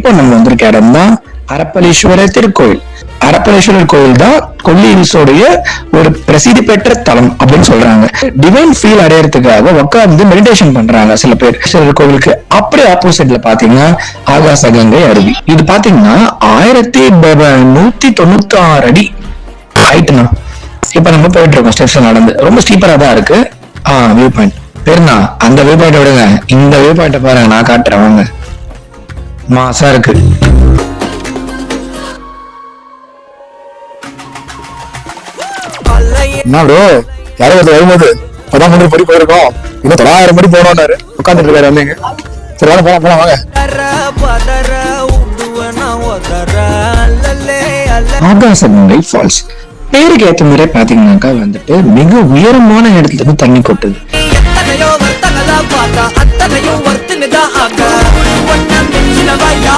இப்போ நம்ம வந்திருக்க இடம் தான் அரப்பளீஸ்வரர் திருக்கோயில். அரப்பளீஸ்வரர் கோயில் தான் கொல்லி ஹில்ஸோடைய ஒரு பிரசித்தி பெற்ற தலம் அப்படின்னு சொல்றாங்க. டிவைன் ஃபீல் அடையறதுக்காக உட்கார்ந்து மெடிடேஷன் பண்றாங்க சில பேர் கோவிலுக்கு. அப்படியே ஆப்போசிட்ல பாத்தீங்கன்னா ஆகாச கங்கை அருவி. இது பாத்தீங்கன்னா 1196 அடி ஹைட்னா. இப்ப நம்ம போயிட்டு இருக்கோம் ஸ்டெப்ஸ் நடந்து. ரொம்ப ஸ்டீப்பரா தான் இருக்கு. வியூ பாயிண்ட் பெருனா அந்த வியூ பாயிண்ட் விடுங்க, இந்த வியூ பாயிண்ட பாருங்க, நான் காட்டுறேன் வாங்க. மாசா இருக்கு. என்ன ப்ரோ யாரும் வரும்போது 10 படி போயிருக்கோம், இன்னும் 900 படி போனோம்னாரு. உட்காந்துட்டு இருக்காரு வந்தீங்க. சரி வாங்க போலாம் போலாம் வாங்க. ஆகாச கங்கை ஃபால்ஸ் பேருக்கு ஏற்ற மாதிரி பாத்தீங்கன்னாக்கா வந்துட்டு மிக உயரமான இடத்துல இருந்து தண்ணி கொட்டுது.